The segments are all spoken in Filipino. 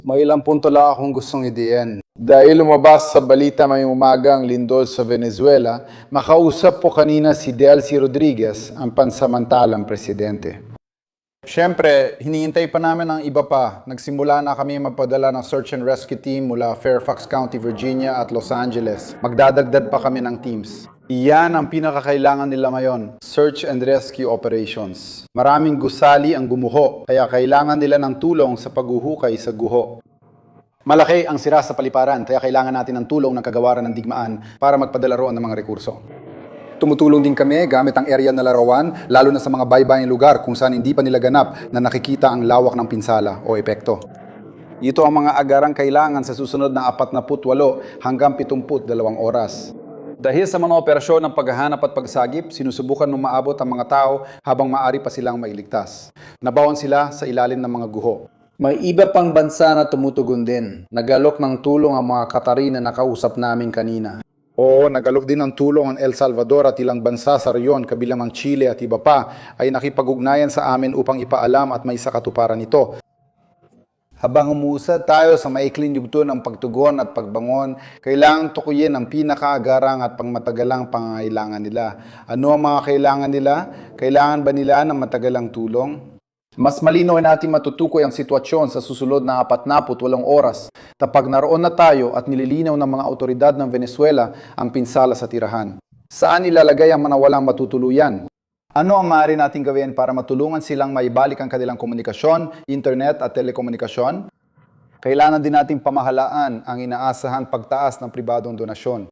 May ilang punto lang akong gustong idiin. Dahil lumabas sa balita may umagang lindol sa Venezuela, makausap po kanina si Delcy Rodriguez, ang pansamantalang presidente. Siyempre, hinihintay pa namin ang iba pa. Nagsimula na kami magpadala ng search and rescue team mula Fairfax County, Virginia at Los Angeles. Magdadagdag pa kami ng teams. Iyan ang pinakakailangan nila ngayon, search and rescue operations. Maraming gusali ang gumuho, kaya kailangan nila ng tulong sa paghuhukay sa guho. Malaki ang sira sa paliparan, kaya kailangan natin ng tulong ng kagawaran ng digmaan para magpadala roon ng mga rekurso. Tumutulong din kami gamit ang area na larawan, lalo na sa mga baybayang lugar kung saan hindi pa nila ganap na nakikita ang lawak ng pinsala o epekto. Ito ang mga agarang kailangan sa susunod na 48 hanggang 72 oras. Dahil sa mga operasyon ng paghahanap at pagsagip, sinusubukan mong maabot ang mga tao habang maaari pa silang mailigtas. Nabawan sila sa ilalim ng mga guho. May iba pang bansa na tumutugon din. Nagalok ng tulong ang mga Qatari na nakausap namin kanina. Oo, nagalok din ng tulong ang El Salvador at ilang bansa sa reyon kabilang ang Chile at iba pa ay nakipag-ugnayan sa amin upang ipaalam at may sakatuparan ito. Habang umuusad tayo sa maikling yugto ng pagtugon at pagbangon, kailangang tukuyin ang pinakaagarang at pangmatagalang pangangailangan nila. Ano ang mga kailangan nila? Kailangan ba nila ng matagalang tulong? Mas malinaw natin matutukoy ang sitwasyon sa susunod na 48 oras kapag naroon na tayo at nililinaw ng mga otoridad ng Venezuela ang pinsala sa tirahan. Saan ilalagay ang manawalang matutuluyan? Ano ang maaari nating gawin para matulungan silang maibalik ang kanilang komunikasyon, internet at telekomunikasyon? Kailangan din nating pamahalaan ang inaasahan pagtaas ng pribadong donasyon.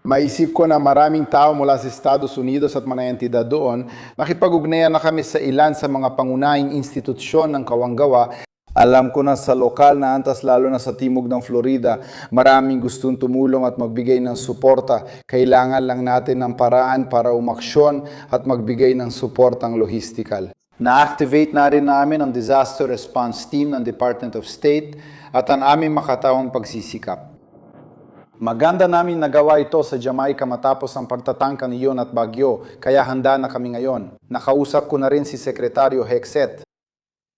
Maisip ko na maraming tao mula sa Estados Unidos at mga entidad doon, nakipag-ugnayan na kami sa ilan sa mga pangunahing institusyon ng kawanggawa. Alam ko na sa lokal na antas, lalo na sa timog ng Florida, maraming gustong tumulong at magbigay ng suporta. Kailangan lang natin ng paraan para umaksyon at magbigay ng suportang logistical. Na-activate na rin namin ang Disaster Response Team ng Department of State at ang aming makatawang pagsisikap. Maganda namin nagawa ito sa Jamaica matapos ang pagtatangka ni Ion at Bagyo, kaya handa na kami ngayon. Nakausap ko na rin si Sekretaryo Hexet.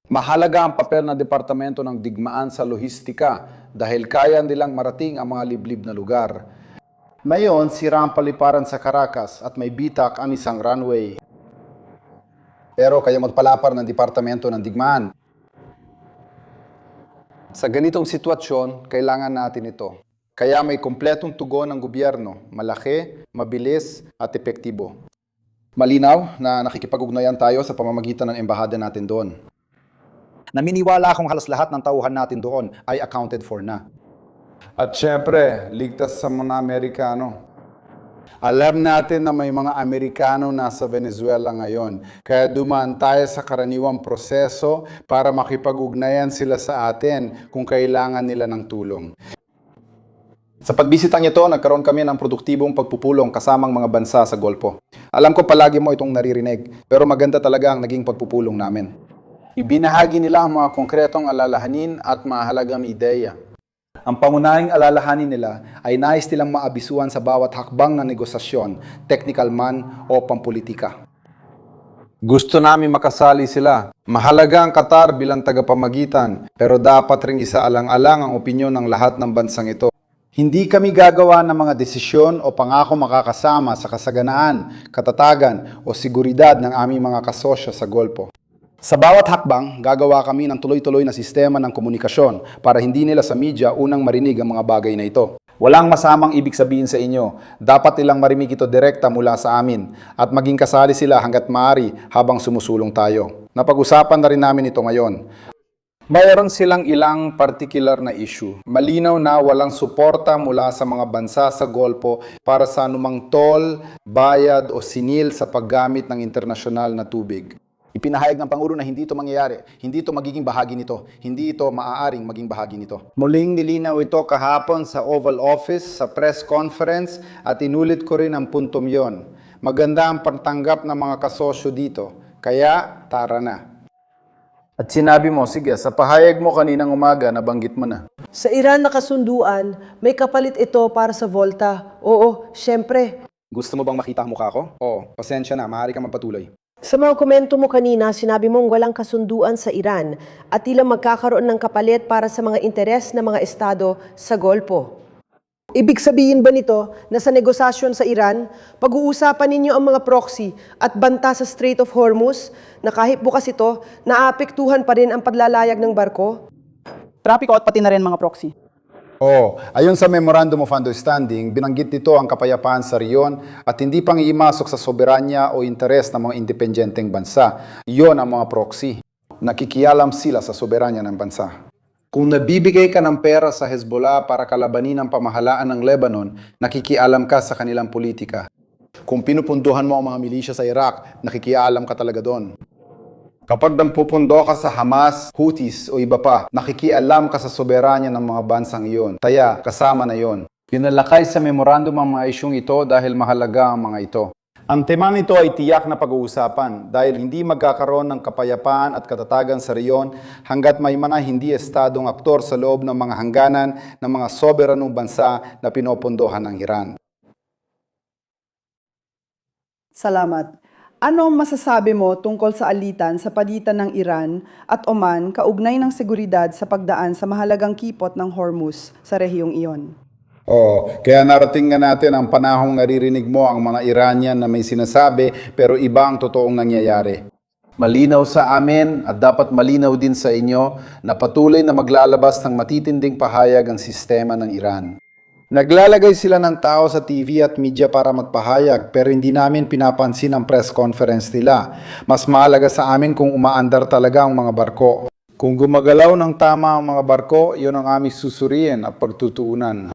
Mahalaga ang papel ng Departamento ng Digmaan sa lohistika dahil kaya nilang marating ang mga liblib na lugar. Ngayon, sira ang paliparan sa Caracas at may bitak ang isang runway. Pero kaya magpalapar ng Departamento ng Digmaan. Sa ganitong sitwasyon, kailangan natin ito. Kaya may kumpletong tugon ng gobyerno, malaki, mabilis at epektibo. Malinaw na nakikipag-ugnayan tayo sa pamamagitan ng embahada natin doon. Naminiwala akong halos lahat ng tauhan natin doon ay accounted for na. At syempre, ligtas sa mga Amerikano. Alam natin na may mga Amerikano nasa Venezuela ngayon, kaya dumaan tayo sa karaniwang proseso para makipag-ugnayan sila sa atin kung kailangan nila ng tulong. Sa pagbisitang ito, nagkaroon kami ng produktibong pagpupulong kasamang mga bansa sa Golpo. Alam ko palagi mo itong naririnig, pero maganda talaga ang naging pagpupulong namin. Ibinahagi nila ang mga konkretong alalahanin at mahalagang ideya. Ang pangunahing alalahanin nila ay nais nilang maabisuan sa bawat hakbang ng negosasyon, technical man o pampolitika. Gusto namin makasali sila. Mahalaga ang Qatar bilang tagapamagitan, pero dapat ring isaalang-alang ang opinyon ng lahat ng bansang ito. Hindi kami gagawa ng mga desisyon o pangako makakasama sa kasaganaan, katatagan o seguridad ng aming mga kasosyo sa Golpo. Sa bawat hakbang, gagawa kami ng tuloy-tuloy na sistema ng komunikasyon para hindi nila sa media unang marinig ang mga bagay na ito. Walang masamang ibig sabihin sa inyo. Dapat nilang marinig ito direkta mula sa amin at maging kasali sila hanggat maaari habang sumusulong tayo. Napag-usapan na rin namin ito ngayon. Mayroon silang ilang particular na issue. Malinaw na walang suporta mula sa mga bansa sa Golpo para sa anumang toll, bayad o sinil sa paggamit ng internasyonal na tubig. Ipinahayag ng Pangulo na hindi ito mangyayari, hindi ito magiging bahagi nito, hindi ito maaaring maging bahagi nito. Muling nilinaw ito kahapon sa Oval Office, sa press conference at inulit ko rin ang puntom yon. Maganda ang pagtanggap ng mga kasosyo dito, kaya tara na. At sinabi mo, sige, sa pahayag mo kaninang umaga, nabanggit mo na. Sa Iran na kasunduan, may kapalit ito para sa Volta. Oo, syempre. Gusto mo bang makita ang mukha ko? Oo, pasensya na, maaari kang magpatuloy. Sa mga komento mo kanina, sinabi mong walang kasunduan sa Iran at tila magkakaroon ng kapalit para sa mga interes ng mga estado sa Golpo. Ibig sabihin ba nito na sa negosasyon sa Iran, pag-uusapan ninyo ang mga proxy at banta sa Strait of Hormuz na kahit bukas ito, naapektuhan pa rin ang paglalayag ng barko? Trapiko at pati na rin mga proxy. Ayon sa Memorandum of Understanding, binanggit nito ang kapayapaan sa riyon at hindi pang iimasok sa soberanya o interes ng mga independenteng bansa. Iyon ang mga proxy. Nakikialam sila sa soberanya ng bansa. Kung nabibigay ka ng pera sa Hezbollah para kalabanin ang pamahalaan ng Lebanon, nakikialam ka sa kanilang politika. Kung pinupunduhan mo ang mga milisya sa Iraq, nakikialam ka talaga doon. Kapag nampupundo ka sa Hamas, Houthis o iba pa, nakikialam ka sa soberanya ng mga bansang iyon. Kaya, kasama na iyon. Pinalakay sa memorandum ang mga isyong ito dahil mahalaga ang mga ito. Ang tema nito ay tiyak na pag-uusapan dahil hindi magkakaroon ng kapayapaan at katatagan sa riyon hanggat may mga hindi estadong aktor sa loob ng mga hangganan ng mga soberanong bansa na pinopondohan ng Iran. Salamat. Ano ang masasabi mo tungkol sa alitan sa pagitan ng Iran at Oman kaugnay ng seguridad sa pagdaan sa mahalagang kipot ng Hormuz sa rehiyong iyon? Kaya narating nga natin ang panahong naririnig mo ang mga Iranian na may sinasabi pero iba ang totoong nangyayari. Malinaw sa amin at dapat malinaw din sa inyo na patuloy na maglalabas ng matitinding pahayag ang sistema ng Iran. Naglalagay sila ng tao sa TV at media para magpahayag pero hindi namin pinapansin ang press conference nila. Mas mahalaga sa amin kung umaandar talaga ang mga barko. Kung gumagalaw ng tama ang mga barko, iyon ang aming susuriin at pagtutuunan.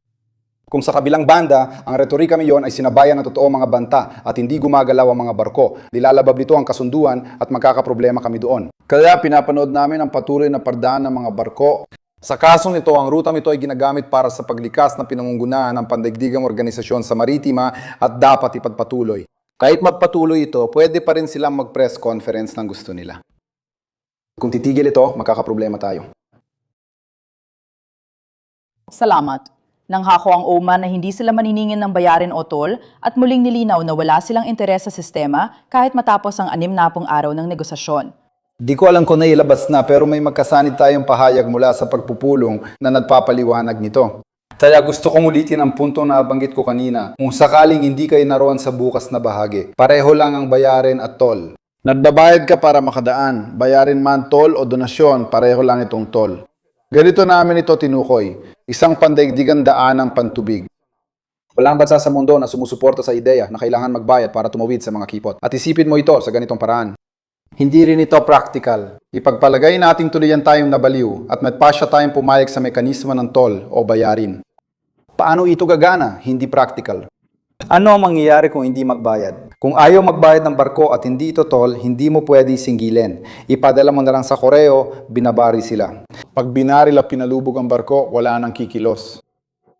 Kung sa kabilang banda, ang retorika ngayon ay sinabayan ng totoo mga banta at hindi gumagalaw ang mga barko. Nilalabab nito ang kasunduan at magkakaproblema kami doon. Kaya pinapanood namin ang patuloy na pagdaan ng mga barko. Sa kasong ito, ang rutang ito ay ginagamit para sa paglikas na pinangungunahan ng pandaigdigang organisasyon sa maritima at dapat ipagpatuloy. Kahit magpatuloy ito, pwede pa rin silang mag-press conference ng gusto nila. Kung titigil ito, magkakaproblema tayo. Salamat. Nanghako ang Oman na hindi sila maniningin ng bayarin o toll at muling nilinaw na wala silang interes sa sistema kahit matapos ang 60 araw ng negosasyon. Di ko alam kung nailabas na pero may magkasanid tayong pahayag mula sa pagpupulong na nagpapaliwanag nito. Kaya gusto kong ulitin ang punto na nabanggit ko kanina. Kung sakaling hindi kayo naroon sa bukas na bahagi, pareho lang ang bayarin at toll. Nagbabayad ka para makadaan, bayarin man toll o donasyon, pareho lang itong toll. Ganito namin ito tinukoy, isang pandaigdigang daan ng pantubig. Walang bansa sa mundo na sumusuporta sa ideya na kailangan magbayad para tumawid sa mga kipot. At isipin mo ito sa ganitong paraan. Hindi rin ito practical. Ipagpalagay natin tuluyan tayong nabaliw at magpasya tayong pumayag sa mekanismo ng toll o bayarin. Paano ito gagana? Hindi practical. Ano ang mangyayari kung hindi magbayad? Kung ayaw magbayad ng barko at hindi ito toll, hindi mo pwede singgilin. Ipadala mo na lang sa koreo, binabari sila. Pag binaril at pinalubog ang barko, wala nang kikilos.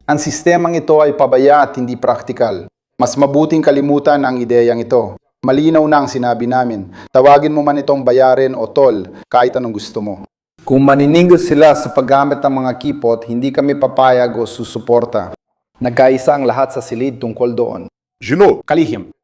Ang sistemang ito ay pabaya at hindi practical. Mas mabuting kalimutan ang ideyang ito. Malinaw na ang sinabi namin. Tawagin mo man itong bayarin o toll, kahit anong gusto mo. Kung maniningil sila sa paggamit ng mga kipot, hindi kami papayag o susuporta. Nagkaisa ang lahat sa silid tungkol doon. Juno, Kalihim.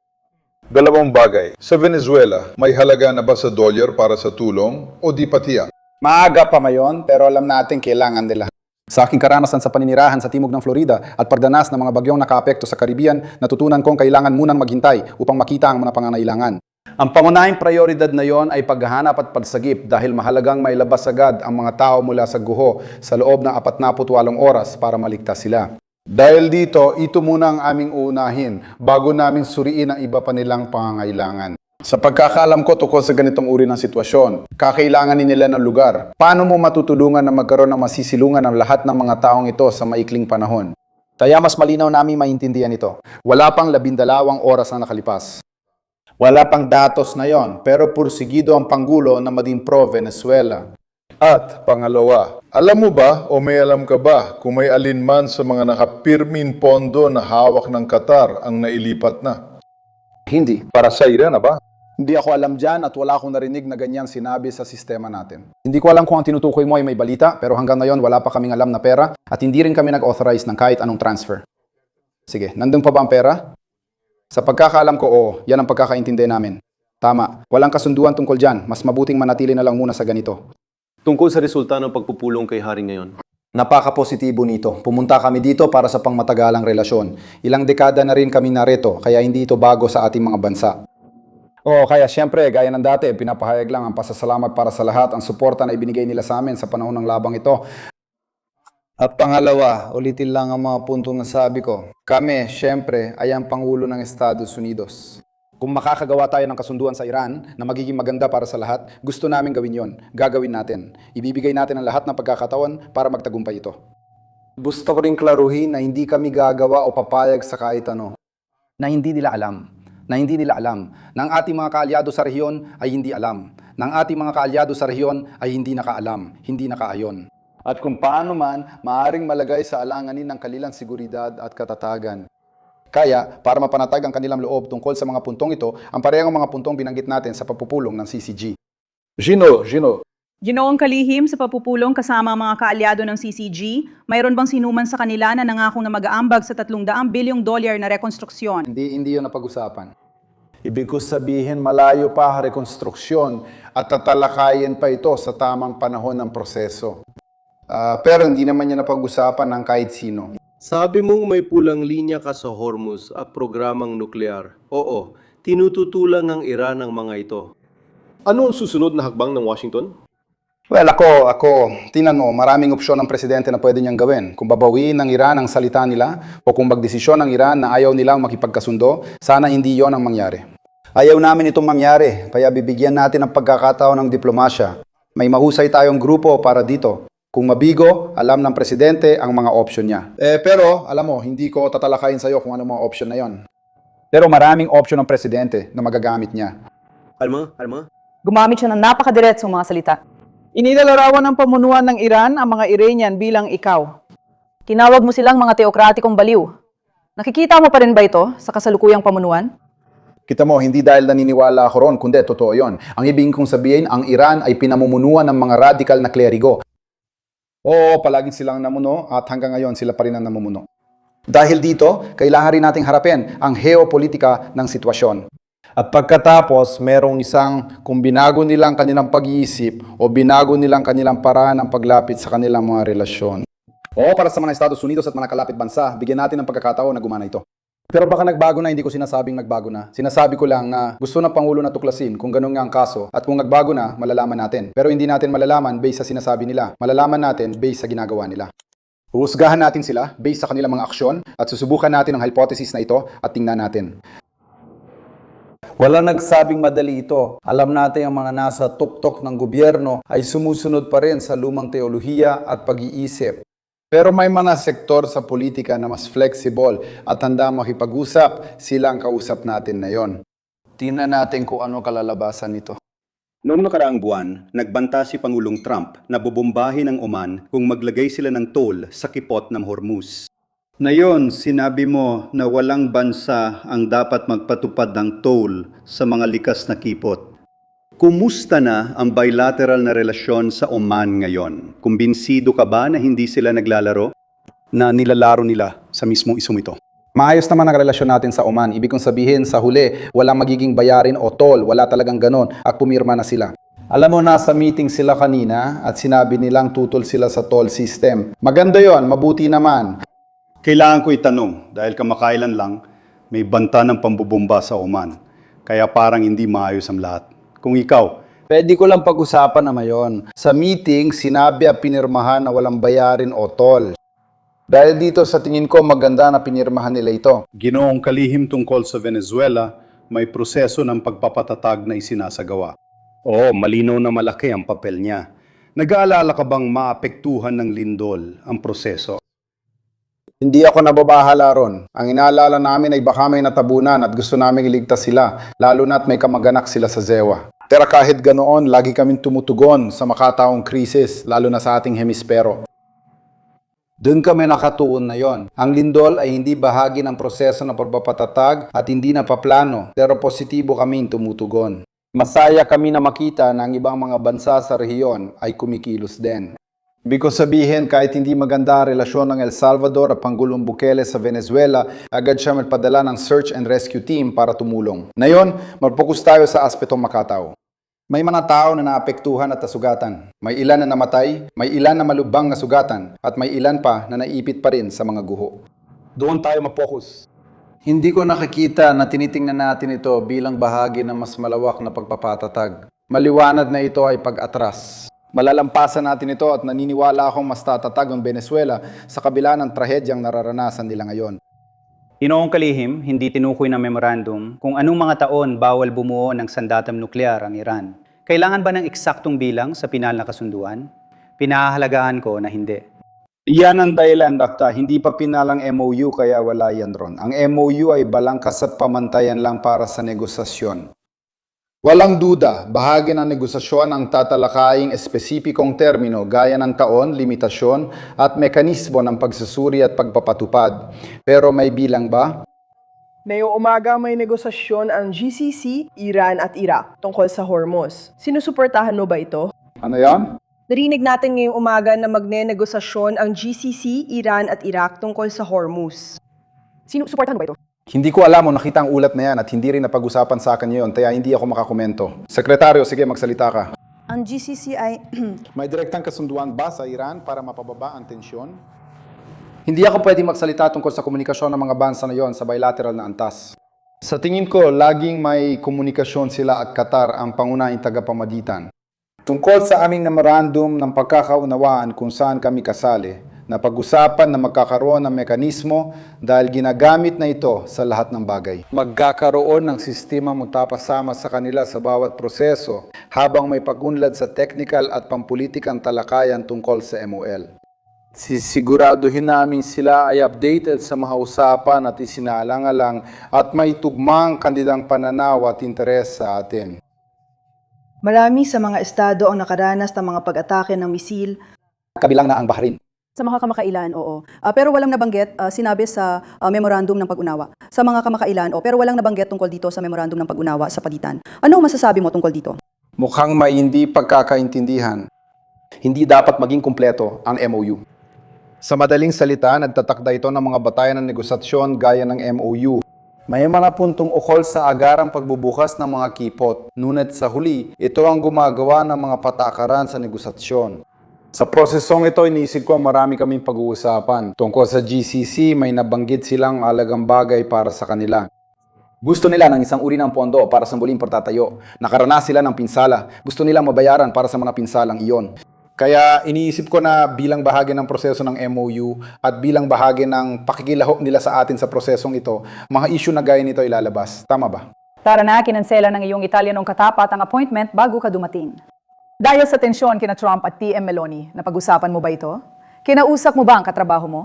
dalawang bagay. Sa Venezuela, may halaga na ba sa dolyar para sa tulong o di pa tiyak? Maaga pa mayon, pero alam natin kailangan nila. Sa aking karanasan sa paninirahan sa timog ng Florida at pagdanas ng mga bagyong nakaapekto sa Caribbean, natutunan kong kailangan munang maghintay upang makita ang mga pangangailangan. Ang pangunahing prioridad na yon ay paghahanap at pagsagip dahil mahalagang mailabas agad ang mga tao mula sa guho sa loob ng 48 oras para maligtas sila. Dahil dito, ito muna ang aming uunahin bago namin suriin ang iba pa nilang pangangailangan. Sa pagkakaalam ko tungkol sa ganitong uri ng sitwasyon, kakailangan nila ng lugar. Paano mo matutulungan na magkaroon ng masisilungan ng lahat ng mga taong ito sa maikling panahon? Kaya mas malinaw namin maintindihan ito. Wala pang 12 oras na nakalipas. Wala pang datos na yon, pero pursigido ang Panggulo na maging pro-Venezuela. At pangalawa, alam mo ba o may alam ka ba kung may alinman sa mga nakapirmin pondo na hawak ng Qatar ang nailipat na? Hindi. Para sa Iran na ba? Hindi ako alam dyan at wala akong narinig na ganyan sinabi sa sistema natin. Hindi ko alam kung ang tinutukoy mo ay may balita, pero hanggang ngayon wala pa kaming alam na pera at hindi rin kami nag-authorize ng kahit anong transfer. Sige, nandun pa ba ang pera? Sa pagkakaalam ko, oo, yan ang pagkakaintindi namin. Tama. Walang kasunduan tungkol dyan. Mas mabuting manatili na lang muna sa ganito. Tungkol sa resulta ng pagpupulong kay Haring ngayon. Napaka-positibo nito. Pumunta kami dito para sa pangmatagalang relasyon. Ilang dekada na rin kami narito, kaya hindi ito bago sa ating mga bansa. Kaya siyempre, gaya ng dati, pinapahayag lang ang pasasalamat para sa lahat, ang suporta na ibinigay nila sa amin sa panahon ng labang ito. At pangalawa, ulitin lang ang mga puntong nasabi ko. Kami, siyempre, ay ang Pangulo ng Estados Unidos. Kung makakagawa tayo ng kasunduan sa Iran na magiging maganda para sa lahat, gusto namin gawin yon. Gagawin natin. Ibibigay natin ang lahat ng pagkakataon para magtagumpay ito. Gusto ko rin klaruhin na hindi kami gagawa o papayag sa kahit ano. Na hindi nila alam. Na ang ating mga kaalyado sa rehiyon ay hindi alam. Ng ating mga kaalyado sa rehiyon ay hindi nakaalam, hindi nakaayon. At kung paano man, maaaring malagay sa alanganin ng kanilang seguridad at katatagan. Kaya, para mapanatag ang kanilang loob tungkol sa mga puntong ito, ang parehong mga puntong binanggit natin sa pagpupulong ng CCG. Gino, Ginoong kalihim sa papupulong kasama ang mga kaalyado ng CCG, mayroon bang sinuman sa kanila na nangakong na mag-aambag sa $300 bilyong na rekonstruksyon? Hindi yun napag-usapan. Ibig ko sabihin, malayo pa ang rekonstruksyon at tatalakayin pa ito sa tamang panahon ng proseso. Pero hindi naman niya napag-usapan ng kahit sino. Sabi mong may pulang linya ka sa Hormuz at programang nuklear. Oo, tinututulan ng Iran ang mga ito. Ano ang susunod na hakbang ng Washington? Well, ako, tingnan mo, maraming opsyon ng presidente na pwede niyang gawin. Kung babawiin ng Iran ang salita nila o kung magdesisyon ng Iran na ayaw nilang makipagkasundo, sana hindi yon ang mangyari. Ayaw namin itong mangyari, kaya bibigyan natin ng pagkakataon ng diplomasya. May mahusay tayong grupo para dito. Kung mabigo, alam ng presidente ang mga opsyon niya. Pero, alam mo, hindi ko tatalakayin sa'yo kung ano mga opsyon na yon. Pero maraming opsyon ng presidente na magagamit niya. Alma? Gumamit siya ng napakadiretsong mga salita. Inilalarawan ng pamunuan ng Iran ang mga Iranian bilang ikaw. Tinawag mo silang mga teokratikong baliw. Nakikita mo pa rin ba ito sa kasalukuyang pamunuan? Kita mo, hindi dahil naniniwala ako ron, kundi totoo yon. Ang ibig kong sabihin, ang Iran ay pinamumunuan ng mga radical na klerigo. Oo, palaging silang namuno at hanggang ngayon sila pa rin ang namumuno. Dahil dito, kailangan rin nating harapin ang geopolitika ng sitwasyon. At pagkatapos, merong isang kung binago nilang kanilang pag-iisip o binago nilang kanilang paraan ng paglapit sa kanilang mga relasyon. Oo, para sa mga Estados Unidos at mga kalapit bansa, bigyan natin ng pagkakataon na gumana ito. Pero baka nagbago na, hindi ko sinasabing nagbago na. Sinasabi ko lang na gusto ng Pangulo na tuklasin kung ganun nga ang kaso at kung nagbago na, malalaman natin. Pero hindi natin malalaman based sa sinasabi nila. Malalaman natin based sa ginagawa nila. Huhusgahan natin sila based sa kanilang mga aksyon at susubukan natin ang hypothesis na ito at tingnan natin. Wala nagsabing madali ito. Alam natin ang mga nasa tuktok ng gobyerno ay sumusunod pa rin sa lumang teolohiya at pag-iisip. Pero may mga sektor sa politika na mas flexible at handa makipag-usap, sila ang kausap natin na yon. Tingnan natin kung ano kalalabasan nito. Noong nakaraang buwan, nagbanta si Pangulong Trump na bobombahin ang Oman kung maglagay sila ng toll sa kipot ng Hormuz. Ngayon, sinabi mo na walang bansa ang dapat magpatupad ng toll sa mga likas na kipot. Kumusta na ang bilateral na relasyon sa Oman ngayon? Kumbinsido ka ba na hindi sila naglalaro? Na nilalaro nila sa mismong isum ito? Maayos naman ang relasyon natin sa Oman. Ibig kong sabihin, sa huli, walang magiging bayarin o toll. Wala talagang ganon at pumirma na sila. Alam mo, nasa meeting sila kanina at sinabi nilang tutol sila sa toll system. Maganda yon, mabuti naman. Kailangan ko itanong dahil kamakailan lang may banta ng pambubomba sa Oman. Kaya parang hindi maayos ang lahat. Kung ikaw, Pwede ko lang pag-usapan na mayon. Sa meeting, sinabi at pinirmahan na walang bayarin o toll. Dahil dito sa tingin ko maganda na pinirmahan nila ito. Ginoong kalihim tungkol sa Venezuela, may proseso ng pagpapatatag na isinasagawa. Oo, malinaw na malaki ang papel niya. Nag-aalala ka bang maapektuhan ng lindol ang proseso? Hindi ako nababahala ron. Ang inaalala namin ay baka may natabunan at gusto namin iligtas sila, lalo na't may kamag-anak sila sa Zewa. Pero kahit ganoon, lagi kaming tumutugon sa makataong krisis, lalo na sa ating hemispero. Doon kami nakatuon na yon. Ang lindol ay hindi bahagi ng proseso ng pagpapatatag at hindi napaplano, pero positibo kaming tumutugon. Masaya kami na makita na ang ibang mga bansa sa rehiyon ay kumikilos din. Ibig ko sabihin, kahit hindi maganda ang relasyon ng El Salvador at Pangulong Bukele sa Venezuela, agad siya magpadala ng search and rescue team para tumulong. Ngayon, mag-focus tayo sa aspetong Macatao. May mga tao na naapektuhan at nasugatan. May ilan na namatay, may ilan na malubhang nasugatan, at may ilan pa na naipit pa rin sa mga guho. Doon tayo mag-focus. Hindi ko nakikita na tinitingnan natin ito bilang bahagi ng mas malawak na pagpapatatag. Maliwanag na ito ay pag-atras. Malalampasan natin ito at naniniwala akong mas tatatag ang Venezuela sa kabila ng trahedyang nararanasan nila ngayon. Inoong kalihim, hindi tinukoy ng memorandum kung anong mga taon bawal bumuo ng sandatang nuklear ang Iran. Kailangan ba ng eksaktong bilang sa pinal na kasunduan? Pinahahalagahan ko na hindi. Yan ang dahilan, Dr. Hindi pa pinalang MOU kaya wala yan ron. Ang MOU ay balangkas at pamantayan lang para sa negosasyon. Walang duda, bahagi ng negosasyon ang tatalakaing espesipikong termino gaya ng taon, limitasyon at mekanismo ng pagsusuri at pagpapatupad. Pero may bilang ba? Ngayong umaga may negosasyon ang GCC, Iran at Iraq tungkol sa Hormuz. Sinusuportahan mo ba ito? Ano yan? Narinig natin ngayong umaga na magne-negosasyon ang GCC, Iran at Iraq tungkol sa Hormuz. Sinusuportahan mo ba ito? Hindi ko alam o nakita ang ulat na yan at hindi rin napag-usapan sa akin ngayon, kaya hindi ako makakomento. Sekretaryo, sige magsalita ka. Ang GCC ay May direktang kasunduan ba sa Iran para mapababa ang tensyon? Hindi ako pwede magsalita tungkol sa komunikasyon ng mga bansa na yon sa bilateral na antas. Sa tingin ko, laging may komunikasyon sila at Qatar ang pangunahing tagapamagitan. Tungkol sa aming memorandum ng pagkakaunawaan kung saan kami kasali, na pag-usapan na magkakaroon ng mekanismo dahil ginagamit na ito sa lahat ng bagay. Magkakaroon ng sistema magpapasama sa kanila sa bawat proseso habang may pagunlad sa technical at pampulitikang talakayan tungkol sa MOL. Sisiguraduhin namin sila ay updated sa mga usapan at isinaalang-alang at may tugmang kanilang pananaw at interes sa atin. marami sa mga estado ang nakaranas ng mga pag-atake ng misil. Kabilang na ang Bahrain. Sa mga kamakailan, oo. Pero walang nabanggit, sinabi sa memorandum ng pag-unawa. Sa mga kamakailan, pero walang nabanggit tungkol dito sa memorandum ng pag-unawa sa pagitan. Ano masasabi mo tungkol dito? Mukhang may hindi pagkakaintindihan. Hindi dapat maging kumpleto ang MOU. Sa madaling salita, nagtatakda ito ng mga batayan ng negosasyon gaya ng MOU. May mga puntong ukol sa agarang pagbubukas ng mga kipot. Ngunit sa huli, ito ang gumagawa ng mga patakaran sa negosasyon. Sa prosesong ito, iniisip ko marami kaming pag-uusapan. Tungkol sa GCC, may nabanggit silang alagang bagay para sa kanila. Gusto nila ng isang uri ng pondo para sa muling pagtatayo. Nakaranas sila ng pinsala. Gusto nila mabayaran para sa mga pinsalang iyon. Kaya iniisip ko na bilang bahagi ng proseso ng MOU at bilang bahagi ng pakikilahok nila sa atin sa prosesong ito, mga issue na gaya nito ilalabas. Tama ba? Tara na, kinansela ng iyong Italianong katapat ang appointment bago ka dumating. Dahil sa tensyon kina Trump at PM Meloni, napag-usapan mo ba ito? Kinausap mo ba ang katrabaho mo?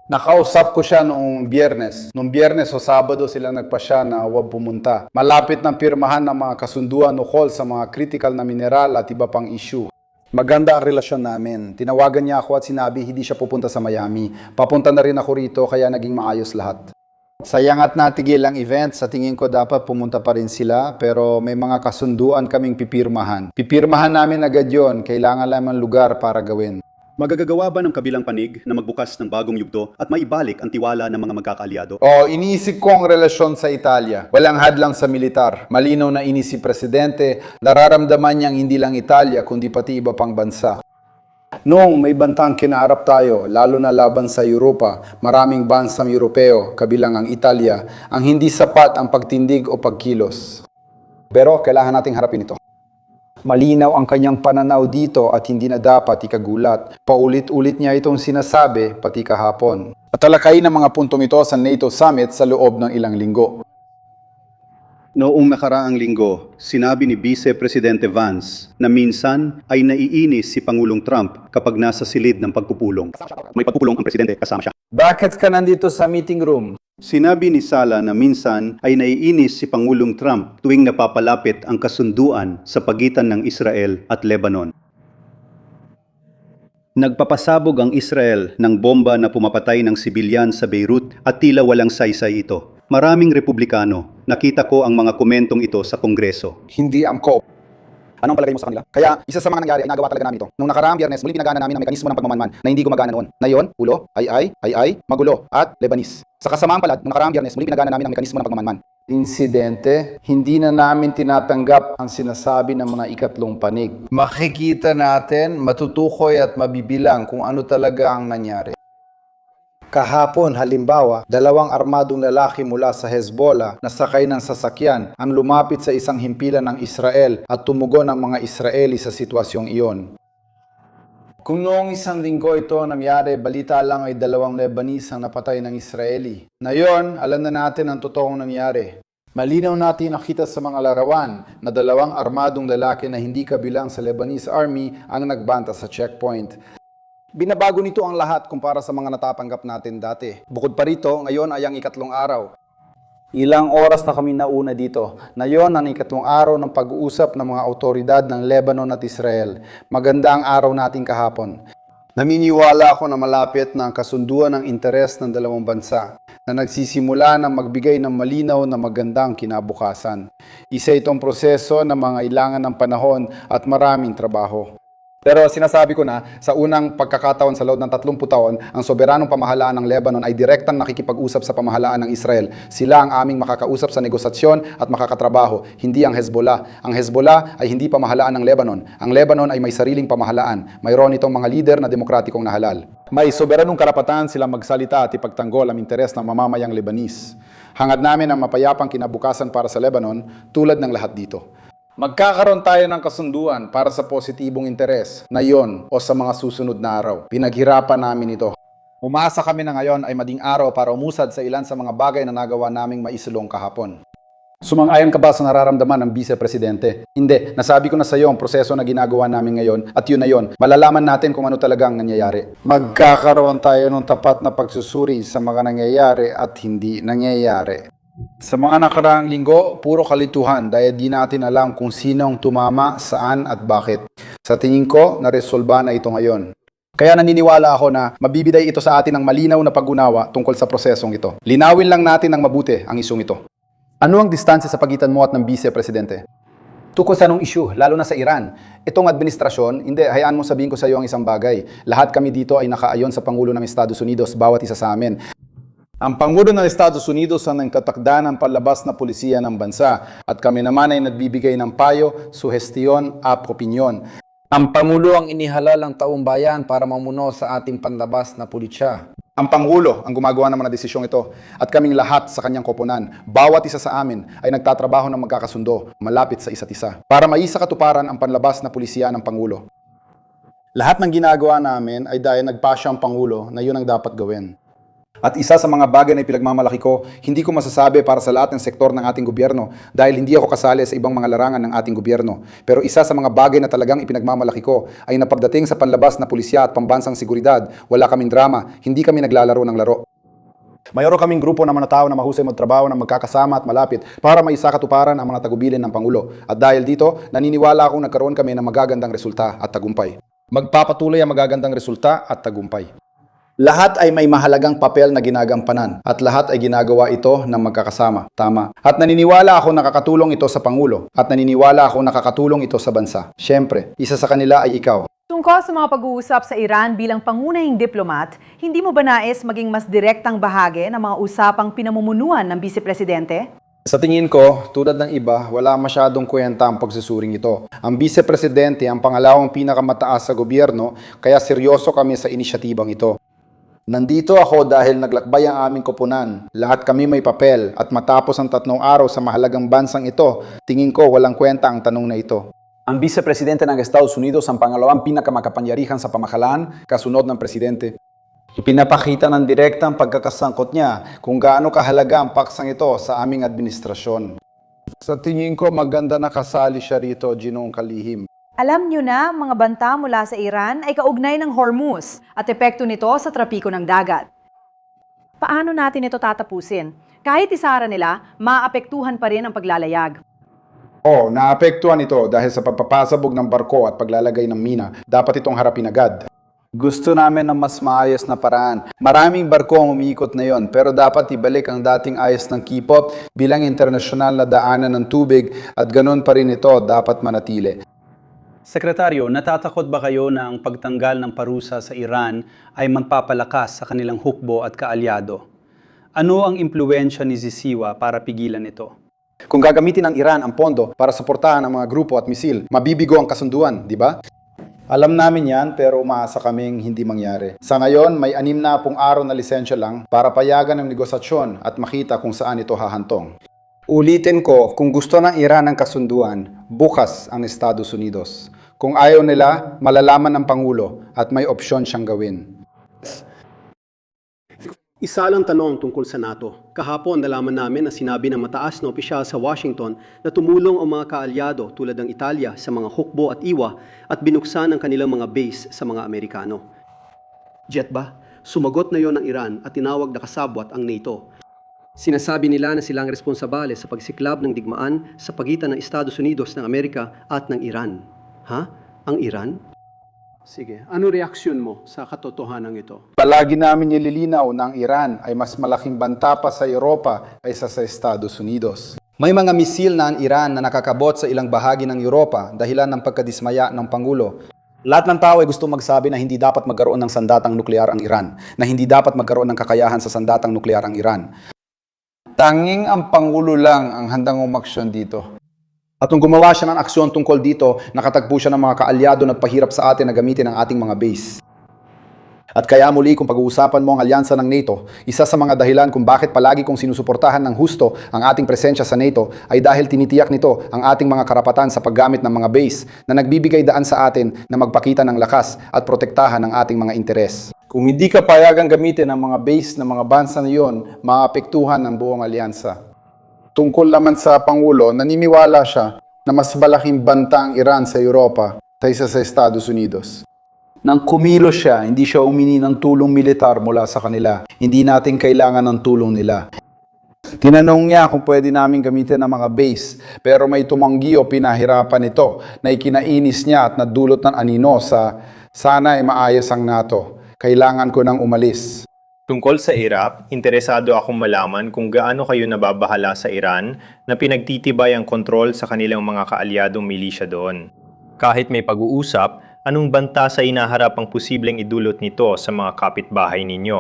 Nakausap ko siya noong Biyernes. Noong Biyernes o Sabado sila nagpasya na huwag pumunta. Malapit ng pirmahan ng mga kasunduan ukol sa mga critical na mineral at iba pang issue. Maganda ang relasyon namin. Tinawagan niya ako at sinabi hindi siya pupunta sa Miami. Papunta na rin ako rito kaya naging maayos lahat. Sayang at natigil ang event. Sa tingin ko dapat pumunta pa rin sila pero may mga kasunduan kaming pipirmahan. Pipirmahan namin agad yon. Kailangan lang ng lugar para gawin. Magagagawa ba ng kabilang panig na magbukas ng bagong yugto at maibalik ang tiwala ng mga magkakaalyado? Iniisip ko ang relasyon sa Italia. Walang hadlang sa militar. Malinaw na inisip Presidente, nararamdaman niyang hindi lang Italia kundi pati iba pang bansa. Noong may bantang kinaharap tayo, lalo na laban sa Europa, maraming bansang Europeo, kabilang ang Italia, ang hindi sapat ang pagtindig o pagkilos. Pero kailangan nating harapin ito. Malinaw ang kanyang pananaw dito at hindi na dapat ikagulat. Paulit-ulit niya itong sinasabi pati kahapon. At talakayin ang mga puntong ito sa NATO Summit sa loob ng ilang linggo. Noong nakaraang linggo, sinabi ni Vice Presidente Vance na minsan ay naiinis si Pangulong Trump kapag nasa silid ng pagpupulong. May pagpupulong ang presidente kasama siya. Bakit ka nandito sa meeting room? Sinabi ni Sala na minsan ay naiinis si Pangulong Trump tuwing napapalapit ang kasunduan sa pagitan ng Israel at Lebanon. Nagpapasabog ang Israel ng bomba na pumapatay ng sibilyan sa Beirut at tila walang saysay ito. Maraming Republikano, nakita ko ang mga komentong ito sa Kongreso. Hindi angkop. Anong palagay mo sa kanila? Kaya isa sa mga nangyari ay nagawa talaga namin ito. Nung nakaraang Biyernes, muli pinagana namin ang mekanismo ng pagmamanman na hindi gumagana noon. Na yon, ulo, ay, magulo, at Lebanese. Sa kasamaang palad, nung nakaraang Biyernes, muli pinagana namin ang mekanismo ng pagmamanman. Insidente, hindi na namin tinatanggap ang sinasabi ng mga ikatlong panig. Makikita natin, matutukoy at mabibilang kung ano talaga ang nangyari. Kahapon, halimbawa, 2 armadong lalaki mula sa Hezbollah na sakay ng sasakyan ang lumapit sa isang himpilan ng Israel at tumugon ang mga Israeli sa sitwasyong iyon. Kung noong isang linggo ito nangyari, balita lang ay 2 Lebanese ang napatay ng Israeli. Ngayon, alam na natin ang totoong nangyari. Malinaw natin nakita sa mga larawan na 2 armadong lalaki na hindi kabilang sa Lebanese Army ang nagbanta sa checkpoint. Binabago nito ang lahat kumpara sa mga natatanggap natin dati. Bukod pa rito, ngayon ay ang ikatlong araw. Ilang oras na kami nauna dito. Ngayon ang ikatlong araw ng pag-uusap ng mga autoridad ng Lebanon at Israel. Maganda ang araw natin kahapon. Naniniwala ako na malapit na ang kasunduan ng interes ng dalawang bansa na nagsisimula na magbigay ng malinaw na magandang kinabukasan. Isa itong proseso na mangailangan ng panahon at maraming trabaho. Pero sinasabi ko na, sa unang pagkakataon sa loob ng 30 taon, ang soberanong pamahalaan ng Lebanon ay direktang nakikipag-usap sa pamahalaan ng Israel. Sila ang aming makakausap sa negosasyon at makakatrabaho, hindi ang Hezbollah. Ang Hezbollah ay hindi pamahalaan ng Lebanon. Ang Lebanon ay may sariling pamahalaan. Mayroon itong mga lider na demokratikong nahalal. May soberanong karapatan silang magsalita at ipagtanggol ang interes ng mamamayang Lebanese. Hangad namin ang mapayapang kinabukasan para sa Lebanon, tulad ng lahat dito. Magkakaroon tayo ng kasunduan para sa positibong interes na yon o sa mga susunod na araw. Pinaghirapan namin ito. Umasa kami na ngayon ay mading araw para umusad sa ilan sa mga bagay na nagawa naming maisulong kahapon. Sumang-ayon ka ba sa nararamdaman ng Vice Presidente? Hindi. Nasabi ko na sa iyo ang proseso na ginagawa namin ngayon at yun na yun. Malalaman natin kung ano talagang nangyayari. Magkakaroon tayo ng tapat na pagsusuri sa mga nangyayari at hindi nangyayari. Sa mga nakaraang linggo, puro kalituhan dahil di natin alam kung sinong tumama, saan at bakit. Sa tingin ko, naresolba na ito ngayon. Kaya naniniwala ako na mabibigay ito sa atin ng malinaw na pag-unawa tungkol sa prosesong ito. Linawin lang natin ng mabuti ang isyong ito. Ano ang distansya sa pagitan mo at ng Vice Presidente? Tukol sa anong issue, lalo na sa Iran. Itong administrasyon, hindi, hayaan mo sabihin ko sa iyo ang isang bagay. Lahat kami dito ay nakaayon sa Pangulo ng Estados Unidos, bawat isa sa amin. Ang Pangulo ng Estados Unidos ang nagtatakda ng palabas na pulisya ng bansa at kami naman ay nagbibigay ng payo, suhestiyon at opinyon. Ang Pangulo ang inihalal ang taong bayan para mamuno sa ating panlabas na pulisya. Ang Pangulo ang gumagawa naman ng desisyong ito at kaming lahat sa kanyang koponan, bawat isa sa amin ay nagtatrabaho ng magkakasundo, malapit sa isa't isa, para maisa katuparan ang panlabas na pulisya ng Pangulo. Lahat ng ginagawa namin ay dahil nagpasya ang Pangulo na yun ang dapat gawin. At isa sa mga bagay na ipinagmamalaki ko, hindi ko masasabi para sa lahat ng sektor ng ating gobyerno dahil hindi ako kasali sa ibang mga larangan ng ating gobyerno. Pero isa sa mga bagay na talagang ipinagmamalaki ko ay na pagdating sa panlabas na pulisya at pambansang seguridad, wala kaming drama, hindi kami naglalaro ng laro. Mayroon kaming grupo ng mga tao na mahusay magtrabaho na magkakasama at malapit para maisakatuparan ang mga tagubilin ng Pangulo. At dahil dito, naniniwala akong nagkaroon kami ng magagandang resulta at tagumpay. Magpapatuloy ang magagandang resulta at tagumpay. Lahat ay may mahalagang papel na ginagampanan at lahat ay ginagawa ito ng magkakasama. Tama. At naniniwala ako nakakatulong ito sa Pangulo at naniniwala ako nakakatulong ito sa bansa. Siyempre, isa sa kanila ay ikaw. Tungkol sa mga pag-uusap sa Iran bilang pangunahing diplomat, hindi mo ba nais maging mas direktang bahagi ng mga usapang pinamumunuan ng Vice Presidente? Sa tingin ko, tulad ng iba, wala masyadong kwenta ang pagsusuring ito. Ang Vice Presidente ang pangalawang pinakamataas sa gobyerno, kaya seryoso kami sa inisyatibang ito. Nandito ako dahil naglakbay ang aming koponan. Lahat kami may papel at matapos ang 3 araw sa mahalagang bansang ito, tingin ko walang kwenta ang tanong na ito. Ang Vice Presidente ng Estados Unidos ang pangalawang pinakamakapangyarihan sa pamahalaan, kasunod ng Presidente. Ipinapakita ng direktang pagkakasangkot niya kung gaano kahalaga ang paksang ito sa aming administrasyon. Sa tingin ko maganda na kasali siya rito, Ginoong Kalihim. Alam nyo na, mga banta mula sa Iran ay kaugnay ng Hormuz at epekto nito sa trapiko ng dagat. Paano natin ito tatapusin? Kahit isara nila, maapektuhan pa rin ang paglalayag. Oo, naapektuhan ito dahil sa pagpapasabog ng barko at paglalagay ng mina. Dapat itong harapin agad. Gusto namin ng mas maayos na paraan. Maraming barko ang umiikot na yon, pero dapat ibalik ang dating ayos ng Kipot bilang internasyonal na daanan ng tubig at ganun pa rin ito dapat manatili. Sekretaryo, natatakot ba kayo na ang pagtanggal ng parusa sa Iran ay magpapalakas sa kanilang hukbo at kaalyado? Ano ang impluwensya ni Zisiwa para pigilan ito? Kung gagamitin ng Iran ang pondo para suportahan ang mga grupo at misil, mabibigo ang kasunduan, di ba? Alam namin yan, pero umaasa kaming hindi mangyari. Sa ngayon, may 60 araw na lisensya lang para payagan ang negosasyon at makita kung saan ito hahantong. Ulitin ko, kung gusto ng Iran ang kasunduan, bukas ang Estados Unidos. Kung ayaw nila, malalaman ng Pangulo at may opsyon siyang gawin. Isa lang tanong tungkol sa NATO. Kahapon nalaman namin na sinabi ng mataas na opisyal sa Washington na tumulong ang mga kaalyado tulad ng Italia sa mga hukbo at iwa at binuksan ang kanilang mga base sa mga Amerikano. Jet ba? Sumagot na yon ng Iran at tinawag na kasabwat ang NATO. Sinasabi nila na silang responsable sa pagsiklab ng digmaan sa pagitan ng Estados Unidos ng Amerika at ng Iran. Ha? Ang Iran? Sige, ano reaksyon mo sa katotohanan ito? Palagi namin nililinaw na ang Iran ay mas malaking banta pa sa Europa kaysa sa Estados Unidos. May mga misil na ang Iran na nakakabot sa ilang bahagi ng Europa dahilan ng pagkadismaya ng Pangulo. Lahat ng tao ay gusto magsabi na hindi dapat magkaroon ng sandatang nuklear ang Iran, na hindi dapat magkaroon ng kakayahan sa sandatang nuklear ang Iran. Tanging ang Pangulo lang ang handang umaksyon dito. At nung gumawa siya ng aksyon tungkol dito, nakatagpo siya ng mga kaalyado na pahirap sa atin na gamitin ang ating mga base. At kaya muli kung pag-uusapan mo ang alyansa ng NATO, isa sa mga dahilan kung bakit palagi kong sinusuportahan ng husto ang ating presensya sa NATO ay dahil tinitiyak nito ang ating mga karapatan sa paggamit ng mga base na nagbibigay daan sa atin na magpakita ng lakas at protektahan ang ating mga interes. Kung hindi ka payagang gamitin ang mga base ng mga bansa na iyon, maapektuhan ang buong alyansa. Tungkol naman sa Pangulo, naniniwala siya na mas malaking banta ang Iran sa Europa kaysa sa Estados Unidos. Nang kumilos siya, hindi siya umini ng tulong militar mula sa kanila. Hindi natin kailangan ng tulong nila. Tinanong niya kung pwede namin gamitin ang mga base, pero may tumanggi o pinahirapan ito na ikinainis niya at nadulot ng anino sa sana ay maayos ang NATO. Kailangan ko nang umalis. Tungkol sa Iraq, interesado akong malaman kung gaano kayo nababahala sa Iran na pinagtitibay ang kontrol sa kanilang mga kaalyadong milisya doon. Kahit may pag-uusap, anong banta sa inaharap ang posibleng idulot nito sa mga kapitbahay ninyo?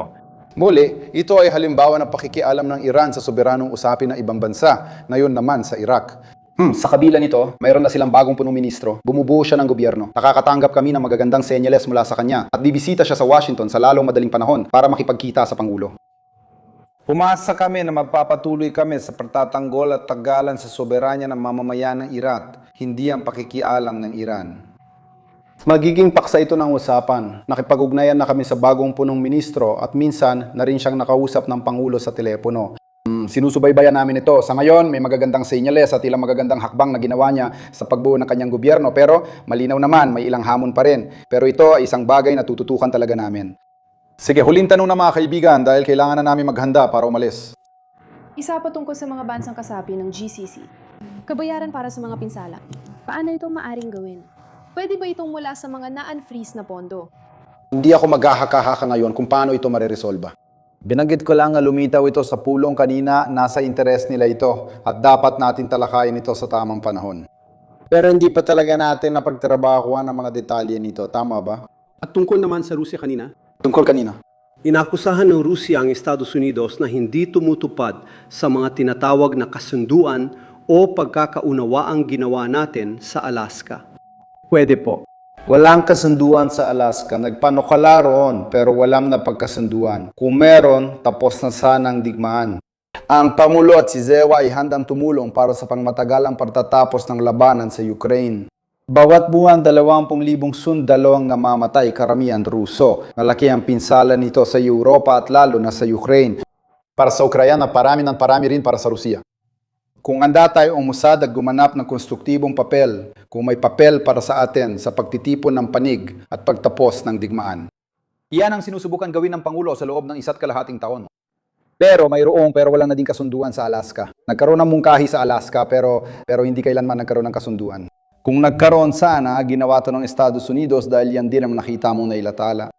Muli, ito ay halimbawa ng pakikialam ng Iran sa soberanong usapin ng ibang bansa, na yun naman sa Iraq. Sa kabila nito, mayroon na silang bagong punong ministro. Bumubuo siya ng gobyerno. Nakakatanggap kami ng magagandang senyales mula sa kanya at bibisita siya sa Washington sa lalong madaling panahon para makipagkita sa Pangulo. Pumasa kami na magpapatuloy kami sa pagtatanggol at tagalan sa soberanya ng mamamayan ng Iraq, hindi ang pakikialam ng Iran. Magiging paksa ito ng usapan. Nakipag-ugnayan na kami sa bagong punong ministro at minsan na rin siyang nakausap ng Pangulo sa telepono. Sinusubaybayan namin ito. Sa ngayon, may magagandang senyales at ilang magagandang hakbang na ginawa niya sa pagbuo ng kanyang gobyerno. Pero malinaw naman, may ilang hamon pa rin. Pero ito ay isang bagay na tututukan talaga namin. Sige, huling tanong na mga kaibigan dahil kailangan na namin maghanda para umalis. Isa pa tungkol sa mga bansang kasapi ng GCC. Kabayaran para sa mga pinsala. Paano ito maaring gawin? Pwede ba itong mula sa mga na-unfreeze na pondo? Hindi ako maghahaka-haka ngayon kung paano ito mariresolba. Binanggit ko lang na lumitaw ito sa pulong kanina, nasa interes nila ito at dapat natin talakayin ito sa tamang panahon. Pero hindi pa talaga natin napagtrabahuan ang mga detalye nito, tama ba? At tungkol naman sa Rusya kanina? Tungkol kanina. Inakusahan ng Rusya ang Estados Unidos na hindi tumutupad sa mga tinatawag na kasunduan o pagkakaunawaang ginawa natin sa Alaska. Pwede po. Walang kasunduan sa Alaska. Nagpanukala roon pero walang napagkasunduan. Kung meron, tapos na sanang digmaan. Ang Pangulo at si Zewa ay handang tumulong para sa pangmatagalang pagtatapos ng labanan sa Ukraine. Bawat buwan, 20,000 sundalo ang namamatay, karamihan Ruso. Malaki ang pinsala nito sa Europa at lalo na sa Ukraine. Para sa Ukraine, parami rin para sa Rusya. Kung handa tayo umusad at gumanap ng konstruktibong papel, kung may papel para sa atin sa pagtitipon ng panig at pagtapos ng digmaan. Iyan ang sinusubukan gawin ng Pangulo sa loob ng 1.5 taon. Pero walang naging kasunduan sa Alaska. Nagkaroon ng mungkahi sa Alaska pero hindi kailanman nagkaroon ng kasunduan. Kung nagkaroon sana, ginawa ito ng Estados Unidos dahil yan din ang nakita mong nailatala.